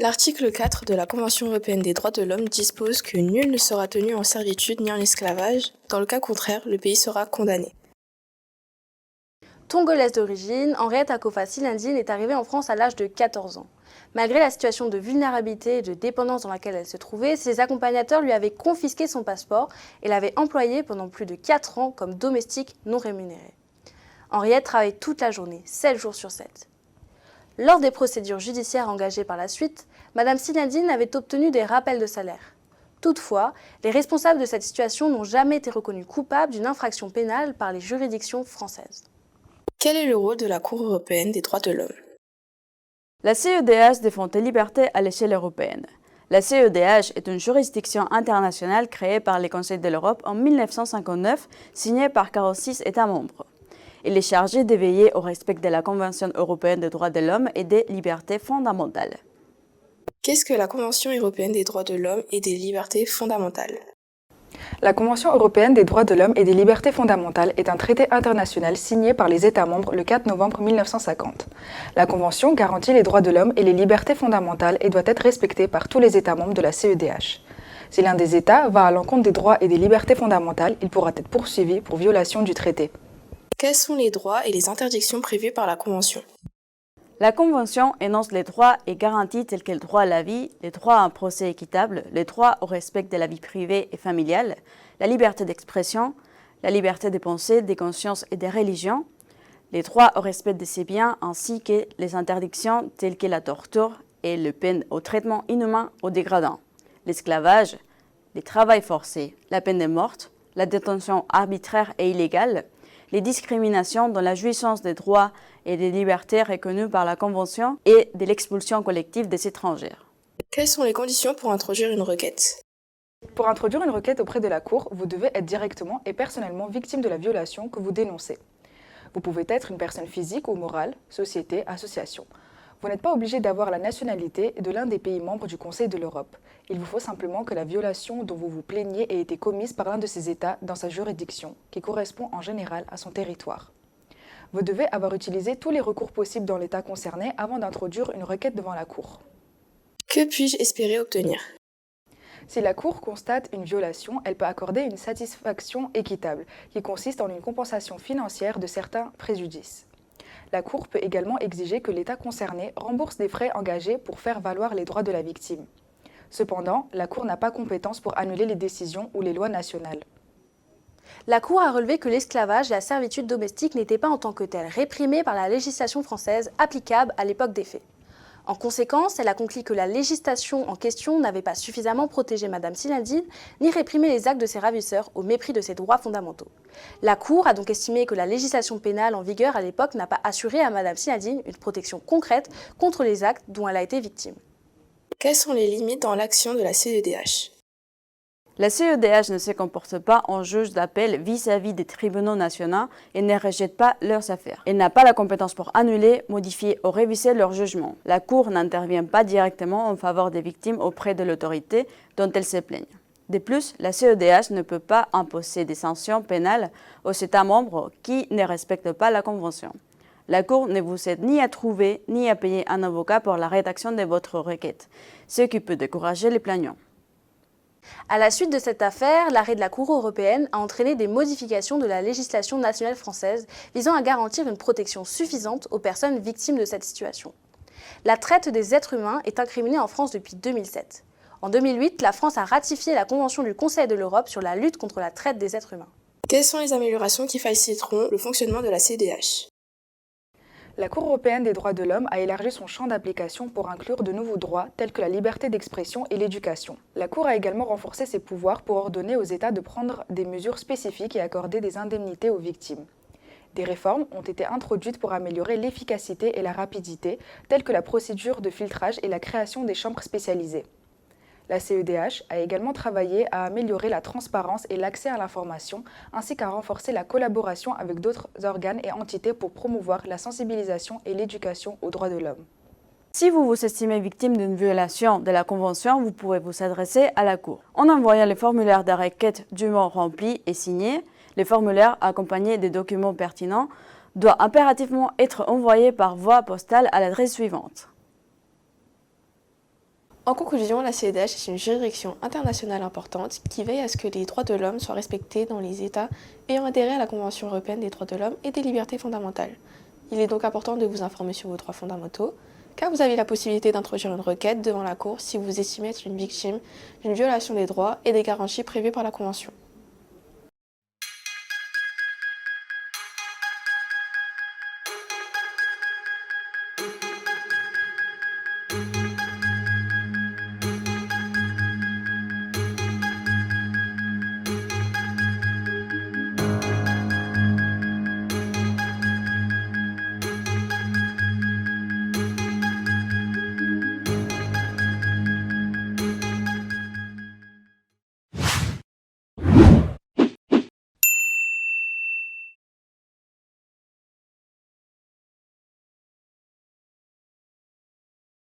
L'article 4 de la Convention européenne des droits de l'homme dispose que nul ne sera tenu en servitude ni en esclavage. Dans le cas contraire, le pays sera condamné. Tongolaise d'origine, Henriette Akofa-Silindine est arrivée en France à l'âge de 14 ans. Malgré la situation de vulnérabilité et de dépendance dans laquelle elle se trouvait, ses accompagnateurs lui avaient confisqué son passeport et l'avaient employée pendant plus de 4 ans comme domestique non rémunérée. Henriette travaille toute la journée, 7 jours sur 7. Lors des procédures judiciaires engagées par la suite, Madame Silindine avait obtenu des rappels de salaire. Toutefois, les responsables de cette situation n'ont jamais été reconnus coupables d'une infraction pénale par les juridictions françaises. Quel est le rôle de la Cour européenne des droits de l'homme ? La CEDH défend les libertés à l'échelle européenne. La CEDH est une juridiction internationale créée par les Conseils de l'Europe en 1959, signée par 46 États membres. Il est chargé de veiller au respect de la Convention européenne des droits de l'homme et des libertés fondamentales. Qu'est-ce que la Convention européenne des droits de l'homme et des libertés fondamentales ? La Convention européenne des droits de l'homme et des libertés fondamentales est un traité international signé par les États membres le 4 novembre 1950. La Convention garantit les droits de l'homme et les libertés fondamentales et doit être respectée par tous les États membres de la CEDH. Si l'un des États va à l'encontre des droits et des libertés fondamentales, il pourra être poursuivi pour violation du traité. Quels sont les droits et les interdictions prévus par la Convention ? La Convention énonce les droits et garanties tels que le droit à la vie, les droits à un procès équitable, les droits au respect de la vie privée et familiale, la liberté d'expression, la liberté de pensée, des consciences et des religions, les droits au respect de ses biens ainsi que les interdictions telles que la torture et les peines au traitement inhumain ou dégradant, l'esclavage, le travail forcé, la peine de mort, la détention arbitraire et illégale, les discriminations dans la jouissance des droits et des libertés reconnues par la Convention et de l'expulsion collective des étrangers. Quelles sont les conditions pour introduire une requête ? Pour introduire une requête auprès de la Cour, vous devez être directement et personnellement victime de la violation que vous dénoncez. Vous pouvez être une personne physique ou morale, société, association. Vous n'êtes pas obligé d'avoir la nationalité de l'un des pays membres du Conseil de l'Europe. Il vous faut simplement que la violation dont vous vous plaignez ait été commise par l'un de ces États dans sa juridiction, qui correspond en général à son territoire. Vous devez avoir utilisé tous les recours possibles dans l'État concerné avant d'introduire une requête devant la Cour. Que puis-je espérer obtenir ? Si la Cour constate une violation, elle peut accorder une satisfaction équitable, qui consiste en une compensation financière de certains préjudices. La Cour peut également exiger que l'État concerné rembourse des frais engagés pour faire valoir les droits de la victime. Cependant, la Cour n'a pas compétence pour annuler les décisions ou les lois nationales. La Cour a relevé que l'esclavage et la servitude domestique n'étaient pas en tant que tels réprimés par la législation française applicable à l'époque des faits. En conséquence, elle a conclu que la législation en question n'avait pas suffisamment protégé Madame Silindine ni réprimé les actes de ses ravisseurs au mépris de ses droits fondamentaux. La Cour a donc estimé que la législation pénale en vigueur à l'époque n'a pas assuré à Madame Silindine une protection concrète contre les actes dont elle a été victime. Quelles sont les limites dans l'action de la CEDH ? La CEDH ne se comporte pas en juge d'appel vis-à-vis des tribunaux nationaux et ne rejette pas leurs affaires. Elle n'a pas la compétence pour annuler, modifier ou réviser leur jugement. La Cour n'intervient pas directement en faveur des victimes auprès de l'autorité dont elles se plaignent. De plus, la CEDH ne peut pas imposer des sanctions pénales aux États membres qui ne respectent pas la Convention. La Cour ne vous aide ni à trouver ni à payer un avocat pour la rédaction de votre requête, ce qui peut décourager les plaignants. À la suite de cette affaire, l'arrêt de la Cour européenne a entraîné des modifications de la législation nationale française visant à garantir une protection suffisante aux personnes victimes de cette situation. La traite des êtres humains est incriminée en France depuis 2007. En 2008, la France a ratifié la Convention du Conseil de l'Europe sur la lutte contre la traite des êtres humains. Quelles sont les améliorations qui faciliteront le fonctionnement de la CEDH ? La Cour européenne des droits de l'homme a élargi son champ d'application pour inclure de nouveaux droits tels que la liberté d'expression et l'éducation. La Cour a également renforcé ses pouvoirs pour ordonner aux États de prendre des mesures spécifiques et accorder des indemnités aux victimes. Des réformes ont été introduites pour améliorer l'efficacité et la rapidité, telles que la procédure de filtrage et la création des chambres spécialisées. La CEDH a également travaillé à améliorer la transparence et l'accès à l'information, ainsi qu'à renforcer la collaboration avec d'autres organes et entités pour promouvoir la sensibilisation et l'éducation aux droits de l'homme. Si vous vous estimez victime d'une violation de la Convention, vous pouvez vous adresser à la Cour. En envoyant le formulaire de requête dûment rempli et signé, le formulaire accompagné des documents pertinents doit impérativement être envoyé par voie postale à l'adresse suivante. En conclusion, la CEDH est une juridiction internationale importante qui veille à ce que les droits de l'homme soient respectés dans les États ayant adhéré à la Convention européenne des droits de l'homme et des libertés fondamentales. Il est donc important de vous informer sur vos droits fondamentaux, car vous avez la possibilité d'introduire une requête devant la Cour si vous estimez être une victime d'une violation des droits et des garanties prévues par la Convention.